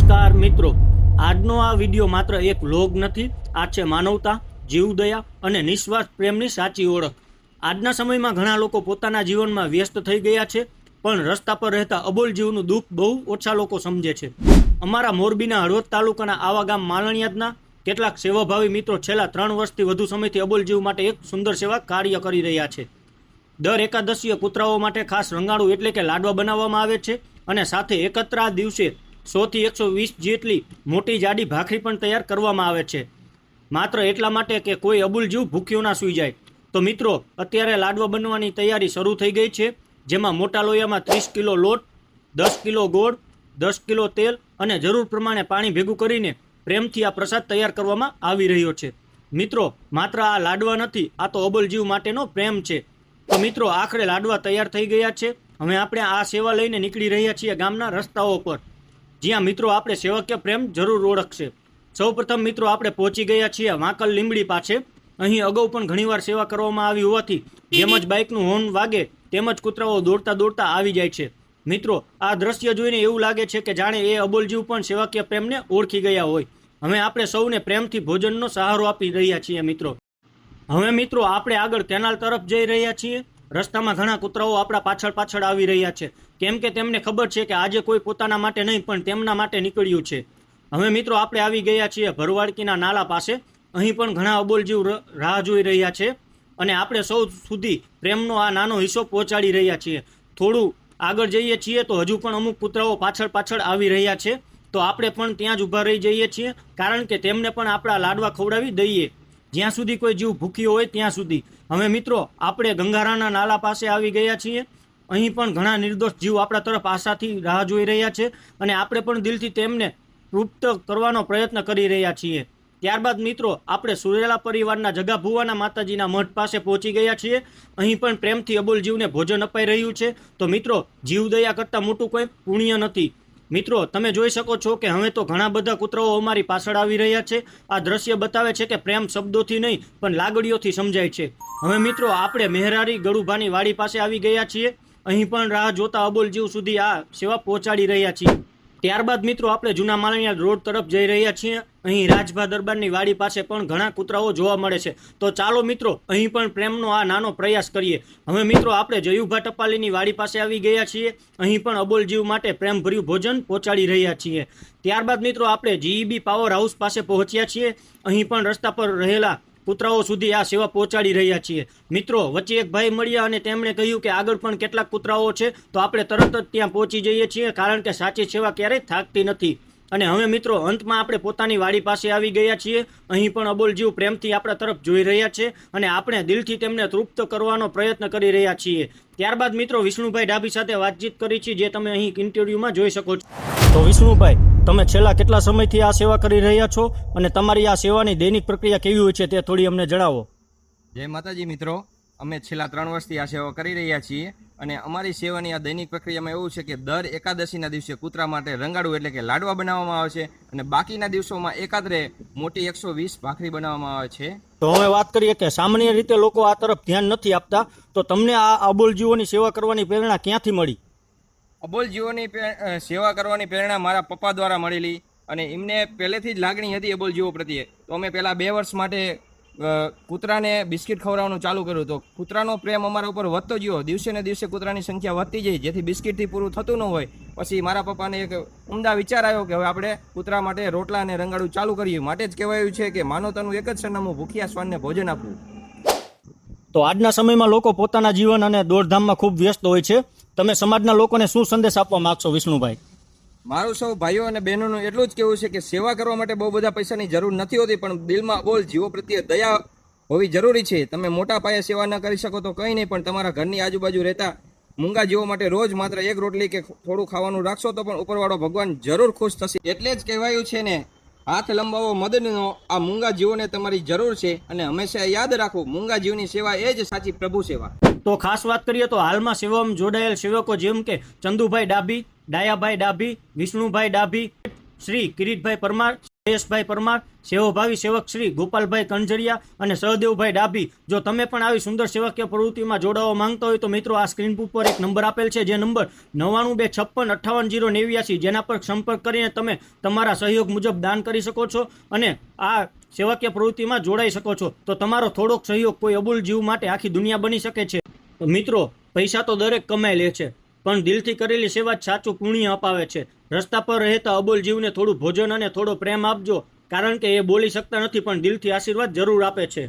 નમસ્કાર મિત્રો, આજનો આ વિડીયો માત્ર એક વ્લોગ નથી, આ છે માનવતા, જીવદયા અને નિસ્વાર્થ પ્રેમની સાચી ઓળખ। આજના સમયમાં ઘણા લોકો પોતાના જીવનમાં વ્યસ્ત થઈ ગયા છે, પણ રસ્તા પર રહેતા અબોલ જીવનું દુઃખ બહુ ઓછા લોકો સમજે છે। અમારા મોરબીના હળવદ તાલુકાના આવા ગામ માલણિયાદના કેટલાક સેવાભાવી મિત્રો છેલ્લા 3 વર્ષથી વધુ સમયથી અબોલ જીવ માટે એક સુંદર સેવા કાર્ય કરી રહ્યા છે। દર એકાદશીએ કૂતરાઓ માટે ખાસ રંગાડું એટલે કે લાડવા બનાવવામાં આવે છે અને સાથે એકત્ર આ દિવસે 100 થી 120 જેટલી મોટી જાડી ભાખરી પણ તૈયાર કરવામાં આવે છે, માત્ર એટલા માટે કે કોઈ અબુલ જીવ ભૂખ્યો ના સૂઈ જાય। તો મિત્રો, અત્યારે લાડવા બનવાની તૈયારી શરૂ થઈ ગઈ છે, જેમાં મોટા લોયામાં 30 કિલો લોટ, 10 કિલો ગોળ, 10 કિલો તેલ અને જરૂર પ્રમાણે પાણી ભેગું કરીને પ્રેમથી આ પ્રસાદ તૈયાર કરવામાં આવી રહ્યો છે। મિત્રો, માત્ર આ લાડવા નથી, આ તો અબોલ જીવ માટેનો પ્રેમ છે। તો મિત્રો, આખરે લાડવા તૈયાર થઈ ગયા છે। હવે આપણે આ સેવા લઈને નીકળી રહ્યા છીએ ગામના રસ્તાઓ પર, જ્યાં મિત્રો આપણે સેવકીય પ્રેમ જરૂર ઓળખશે। સૌપ્રથમ મિત્રો, આપણે પહોંચી ગયા છીએ વાંકલ લીંબડી પાસે। અહીં અગાઉ પણ ઘણીવાર સેવા કરવામાં આવી હોવાથી જેમ જ બાઇકનું હોર્ન વાગે તેમજ કૂતરાઓ દોડતા દોડતા આવી જાય છે। મિત્રો, આ દ્રશ્ય જોઈને એવું લાગે છે કે જાણે એ અબોલ જીવ પણ સેવાકીય પ્રેમને ઓળખી ગયા હોય। હવે આપણે સૌને પ્રેમથી ભોજનનો સહારો આપી રહ્યા છીએ। હવે મિત્રો, આપણે આગળ કેનાલ તરફ જઈ રહ્યા છીએ। રસ્તામાં ઘણા કૂતરાઓ આપણા પાછળ આવી રહ્યા છે, કેમ કે તેમને ખબર છે કે આજે કોઈ પોતાના માટે નહીં પણ તેમના માટે નીકળ્યું છે। હવે મિત્રો, આપણે આવી ગયા છીએ ભરવાડકીના નાલા પાસે। અહીં પણ ઘણા અબોલ જીવ રાહ જોઈ રહ્યા છે અને આપણે સૌ સુધી પ્રેમનો આ નાનો હિસ્સો પહોંચાડી રહ્યા છીએ। થોડું આગળ જઈએ છીએ તો હજુ પણ અમુક કૂતરાઓ પાછળ આવી રહ્યા છે, તો આપણે પણ ત્યાં જ ઊભા રહી જઈએ છીએ, કારણ કે તેમને પણ આપણા લાડવા ખવડાવી દઈએ, જ્યાં સુધી કોઈ જીવ ભૂખ્યો હોય ત્યાં સુધી। હવે મિત્રો, આપણે ગંગારાના નાલા પાસે આવી ગયા છીએ। અહીં પણ ઘણા નિર્દોષ જીવ આપણા તરફ આશાથી રાહ જોઈ રહ્યા છે અને આપણે પણ દિલથી તેમને તૃપ્ત કરવાનો પ્રયત્ન કરી રહ્યા છીએ। ત્યારબાદ મિત્રો, આપણે સુરેલા પરિવારના જગા ભુવાના માતાજીના મઠ પાસે પહોંચી ગયા છીએ। અહીં પણ પ્રેમથી અબોલ જીવને ભોજન અપાઈ રહ્યું છે। તો મિત્રો, જીવદયા કરતાં મોટું કોઈ પુણ્ય નથી। મિત્રો, તમે જોઈ શકો છો કે હવે તો ઘણા બધા કૂતરાઓ અમારી પાછળ આવી રહ્યા છે। આ દ્રશ્ય બતાવે છે કે પ્રેમ શબ્દોથી નહીં પણ લાગણીઓથી સમજાય છે। હવે મિત્રો, આપણે મહેરારી ગળુભાની વાડી પાસે આવી ગયા છીએ। અહીં પણ રાહ જોતા અબોલ જીવ સુધી આ સેવા પહોંચાડી રહ્યા છીએ। ત્યારબાદ મિત્રો, આપણે જૂના માલણિયાદ રોડ તરફ જઈ રહ્યા છીએ। અહીં રાજભા દરબારની વાડી પાસે પણ ઘણા કૂતરાઓ જોવા મળે છે, તો ચાલો મિત્રો, અહીં પણ પ્રેમનો આ નાનો પ્રયાસ કરીએ। હવે મિત્રો, આપણે જયુભા ટપાલીની વાડી પાસે આવી ગયા છીએ। અહીં પણ અબોલ જીવ માટે પ્રેમભર્યું ભોજન પહોંચાડી રહ્યા છીએ। ત્યારબાદ મિત્રો, આપણે જીઈબી પાવર હાઉસ પાસે પહોંચ્યા છીએ। અહીં પણ રસ્તા પર રહેલા કૂતરાઓ સુધી આ સેવા પહોંચાડી રહ્યા છીએ। મિત્રો, વચ્ચે એક ભાઈ મળ્યા અને તેમણે કહ્યું કે આગળ પણ કેટલાક કૂતરાઓ છે, તો આપણે તરત જ ત્યાં પહોંચી જઈએ છીએ, કારણ કે સાચી સેવા ક્યારેય થાકતી નથી। અને હવે મિત્રો, અંતમાં આપણે પોતાની વાડી પાસે આવી ગયા છીએ। અહીં પણ અબોલ જીવ પ્રેમથી આપણા તરફ જોઈ રહ્યા છે અને આપણે દિલથી તેમને તૃપ્ત કરવાનો પ્રયત્ન કરી રહ્યા છીએ। ત્યારબાદ મિત્રો, વિષ્ણુભાઈ ડાભી સાથે વાતચીત કરી છે, જે તમે અહીં ઇન્ટરવ્યુમાં જોઈ શકો છો। તો વિષ્ણુભાઈ, તમે છેલ્લા કેટલા સમયથી આ સેવા કરી રહ્યા છો અને તમારી આ સેવાની દૈનિક પ્રક્રિયા કેવી હોય છે તે થોડી અમને જણાવો। જય માતાજી મિત્રો, અમે છેલ્લા 3 વર્ષથી આ સેવા કરી રહ્યા છીએ અને અમારી સેવાની આ દૈનિક પ્રક્રિયામાં એવું છે કે દર એકાદશીના દિવસે કૂતરા માટે રંગાડું એટલે કે લાડવા બનાવવામાં આવે છે અને બાકીના દિવસોમાં એકાદરે મોટી 120 ભાખરી બનાવવામાં આવે છે। તો હવે વાત કરીએ કે સામાન્ય રીતે લોકો આ તરફ ધ્યાન નથી આપતા, તો તમને આ અબોલ જીવોની સેવા કરવાની પ્રેરણા ક્યાંથી મળી? અબોલ જીવોની સેવા કરવાની પ્રેરણા મારા પપ્પા દ્વારા મળેલી અને એમને પહેલેથી જ લાગણી હતી અબોલ જીવો પ્રત્યે। તો અમે પહેલાં 2 વર્ષ માટે કૂતરાને બિસ્કિટ ખવડાવવાનું ચાલુ કર્યું। તો કૂતરાનો પ્રેમ અમારા ઉપર વધતો ગયો, દિવસે ને દિવસે કૂતરાની સંખ્યા વધતી જઈ, જેથી બિસ્કિટથી પૂરું થતું ન હોય। પછી મારા પપ્પાને એક ઉમદા વિચાર આવ્યો કે હવે આપણે કૂતરા માટે રોટલા અને રંગાડું ચાલુ કરીએ। માટે જ કહેવાયું છે કે માનવતાનું એક જ સરનામું, ભૂખ્યા શ્વાનને ભોજન આપવું। તો આજના સમયમાં લોકો પોતાના જીવન અને દોડધામમાં ખૂબ વ્યસ્ત હોય છે, તમે સમાજના લોકોને શું સંદેશ આપવા માંગશો વિષ્ણુભાઈ? મારું સૌ ભાઈઓ અને બહેનોનું એટલું જ કહેવું છે કે સેવા કરવા માટે બહુ બધા પૈસાની જરૂર નથી હોતી, પણ દિલમાં અબોલ જીવો પ્રત્યે દયા હોવી જરૂરી છે। તમે મોટા પાયે સેવા ન કરી શકો તો કંઈ નહીં, પણ તમારા ઘરની આજુબાજુ રહેતા મૂંગા જીવો માટે રોજ માત્ર 1 રોટલી કે થોડું ખાવાનું રાખશો તો પણ ઉપરવાળો ભગવાન જરૂર ખુશ થશે। એટલે જ કહેવાયું છે ને, હાથ લંબાવો મદદનો, આ મૂંગા જીવોને તમારી જરૂર છે અને હંમેશા યાદ રાખો, મૂંગા જીવની સેવા એ જ સાચી પ્રભુ સેવા। તો ખાસ વાત કરીએ તો હાલમાં સેવામાં જોડાયેલ સેવકો જેમ કે ચંદુભાઈ ડાભી, ડાયાભાઈ ડાભી, વિષ્ણુભાઈ ડાભી, શ્રી કિરીટભાઈ પરમાર, જયેશભાઈ પરમાર, સેવાભાવી સેવક શ્રી ગોપાલભાઈ કંજરિયા અને સહદેવભાઈ ડાભી. જો તમે પણ આવી સુંદર સેવકીય પ્રવૃત્તિમાં જોડાવા માંગતા હોય તો મિત્રો આ સ્ક્રીન ઉપર એક નંબર આપેલ છે, જે નંબર 9926585089, જેના પર સંપર્ક કરીને તમે તમારા સહયોગ મુજબ દાન કરી શકો છો અને આ સેવાકીય પ્રવૃત્તિમાં જોડાઈ શકો છો. તો તમારો થોડોક સહયોગ કોઈ અબુલ જીવ માટે આખી દુનિયા બની શકે છે. તો મિત્રો, પૈસા તો દરેક કમાઈ લે છે, પણ દિલથી કરેલી સેવા જ સાચું પુણ્ય અપાવે છે. રસ્તા પર રહેતા અબોલ જીવને થોડું ભોજન અને થોડો પ્રેમ આપજો, કારણ કે એ બોલી શકતા નથી પણ દિલથી આશીર્વાદ જરૂર આપે છે.